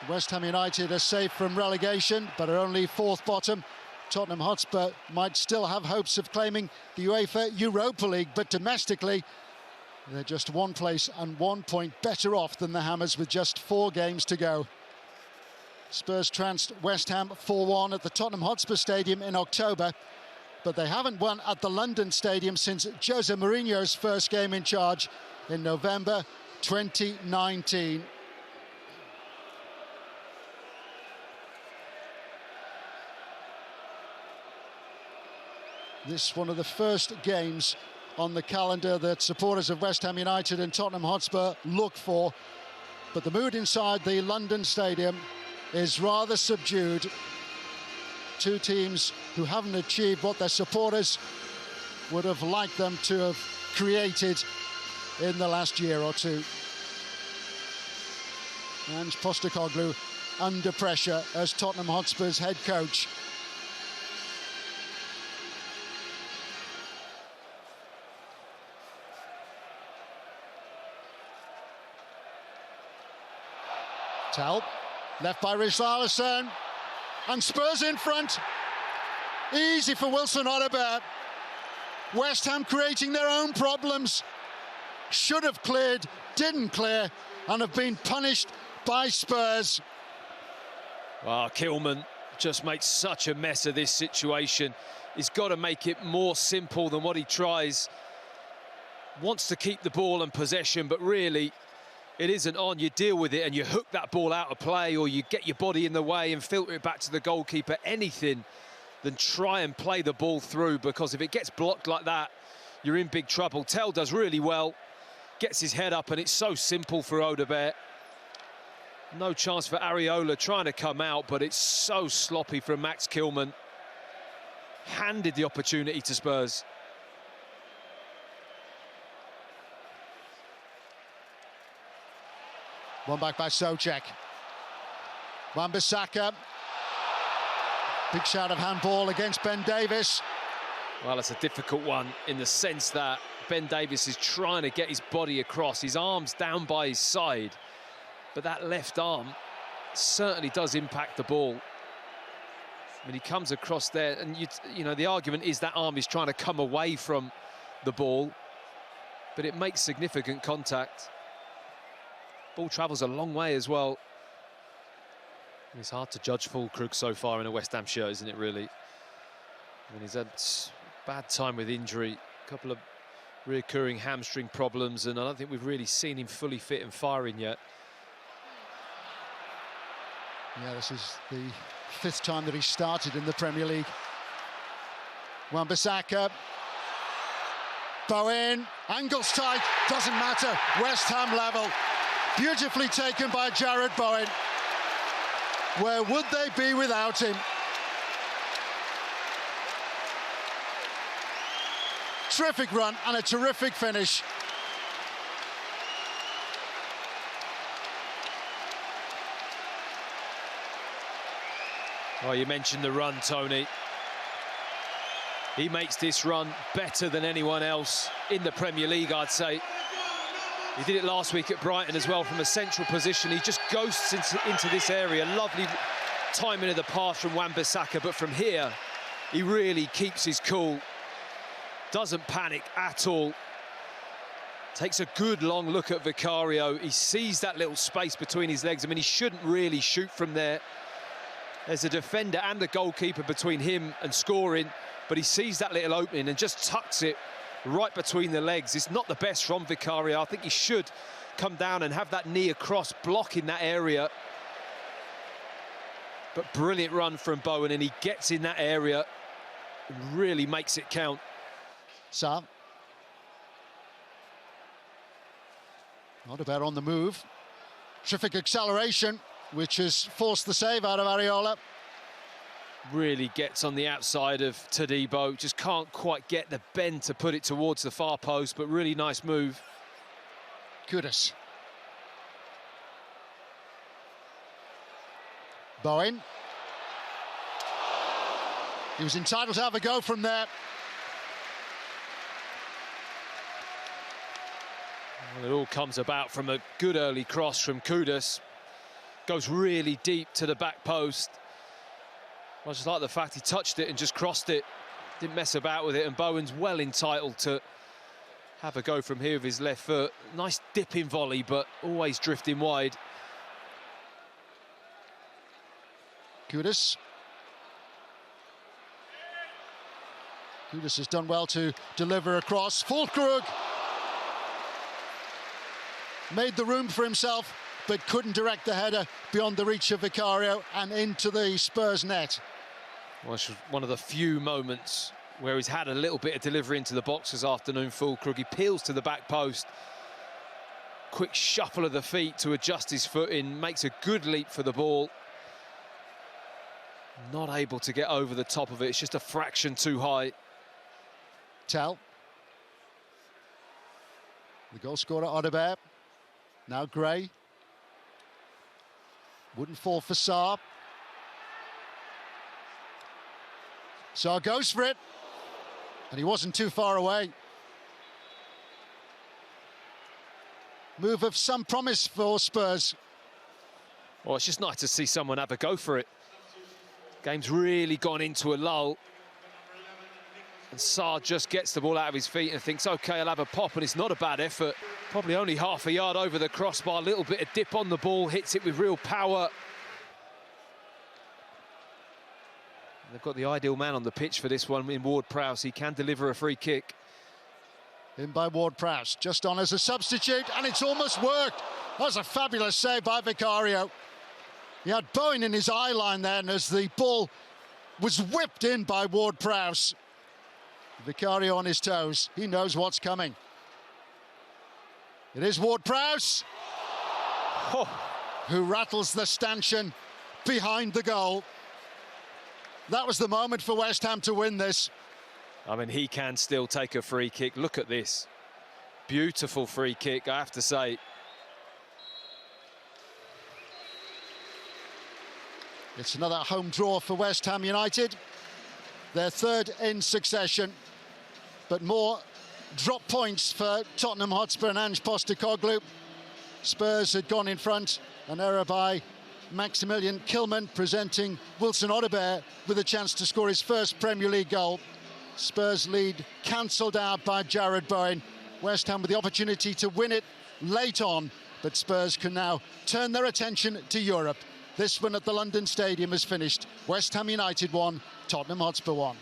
West Ham United are safe from relegation, but are only fourth bottom. Tottenham Hotspur might still have hopes of claiming the UEFA Europa League, but domestically, they're just one place and 1 point better off than the Hammers with just 4 games to go. Spurs trounced West Ham 4-1 at the Tottenham Hotspur Stadium in October, but they haven't won at the London Stadium since Jose Mourinho's first game in charge in November 2019. This one of the first games on the calendar that supporters of West Ham United and Tottenham Hotspur look for. But the mood inside the London Stadium is rather subdued. Two teams who haven't achieved what their supporters would have liked them to have created in the last year or two. And Postecoglou under pressure as Tottenham Hotspur's head coach. Tell, left by Richarlison, and Spurs in front. Easy for Wilson Odobert. West Ham creating their own problems. Should have cleared, didn't clear, and have been punished by Spurs. Well, Kilman just makes such a mess of this situation. He's got to make it more simple than what he tries. Wants to keep the ball and possession, but really, it isn't on. You deal with it and you hook that ball out of play, or you get your body in the way and filter it back to the goalkeeper. Anything than try and play the ball through, because if it gets blocked like that, you're in big trouble. Tell does really well, gets his head up, and it's so simple for Odobert. No chance for Areola trying to come out, but it's so sloppy from Max Kilman. Handed the opportunity to Spurs. One back by Souček. Wan-Bissaka. Big shout of handball against Ben Davies. Well, it's a difficult one in the sense that Ben Davies is trying to get his body across. His arm's down by his side, but that left arm certainly does impact the ball. I mean, he comes across there, and you know, the argument is that arm is trying to come away from the ball, but it makes significant contact. Ball travels a long way as well. It's hard to judge Füllkrug so far in a West Ham shirt, isn't it, really? I mean, he's had a bad time with injury, a couple of recurring hamstring problems, and I don't think we've really seen him fully fit and firing yet. Yeah, this is the 5th time that he started in the Premier League. Wan-Bissaka. Bowen. Angle's tight. Doesn't matter. West Ham level. Beautifully taken by Jared Bowen. Where would they be without him? Terrific run and a terrific finish. Well, you mentioned the run, Tony. He makes this run better than anyone else in the Premier League, I'd say. He did it last week at Brighton as well from a central position. He just ghosts into this area. Lovely timing of the pass from Wan-Bissaka, but from here, he really keeps his cool. Doesn't panic at all. Takes a good long look at Vicario. He sees that little space between his legs. I mean, he shouldn't really shoot from there. There's a defender and a goalkeeper between him and scoring, but he sees that little opening and just tucks it right between the legs. It's not the best from Vicario. I think he should come down and have that knee across, blocking that area. But brilliant run from Bowen, and he gets in that area and really makes it count. Sam. Odobert on the move. Terrific acceleration, which has forced the save out of Areola. Really gets on the outside of Todibo. Just can't quite get the bend to put it towards the far post, but really nice move. Kudus. Bowen. He was entitled to have a go from there. Well, it all comes about from a good early cross from Kudus. goes really deep to the back post. I just like the fact he touched it and just crossed it, didn't mess about with it, and Bowen's well entitled to have a go from here with his left foot. Nice dipping volley, but always drifting wide. Kudus. Kudus has done well to deliver across. Fulkrug made the room for himself, but couldn't direct the header beyond the reach of Vicario and into the Spurs net. Well, it's one of the few moments where he's had a little bit of delivery into the box this afternoon. Fulkrug, he peels to the back post. Quick shuffle of the feet to adjust his foot in, makes a good leap for the ball. Not able to get over the top of it, it's just a fraction too high. Tell. The goal scorer, Audebert. Now Gray. Wouldn't fall for Sarr. Sarr goes for it. And he wasn't too far away. Move of some promise for Spurs. Well, it's just nice to see someone have a go for it. Game's really gone into a lull. And Sarr just gets the ball out of his feet and thinks, OK, I'll have a pop, and it's not a bad effort. Probably only half a yard over the crossbar, a little bit of dip on the ball, hits it with real power. They've got the ideal man on the pitch for this one in Ward-Prowse. He can deliver a free kick. In by Ward-Prowse, just on as a substitute, and it's almost worked. That was a fabulous save by Vicario. He had Bowen in his eye line then as the ball was whipped in by Ward-Prowse. Vicario on his toes. He knows what's coming. It is Ward-Prowse who rattles the stanchion behind the goal. That was the moment for West Ham to win this. I mean, he can still take a free kick. Look at this. Beautiful free kick, I have to say. It's another home draw for West Ham United. Their third in succession. But more drop points for Tottenham Hotspur and Ange Postecoglou. Spurs had gone in front. An error by Maximilian Kilman, presenting Wilson Audebert with a chance to score his first Premier League goal. Spurs lead cancelled out by Jarrod Bowen. West Ham with the opportunity to win it late on, but Spurs can now turn their attention to Europe. This one at the London Stadium is finished. West Ham United 1, Tottenham Hotspur 1.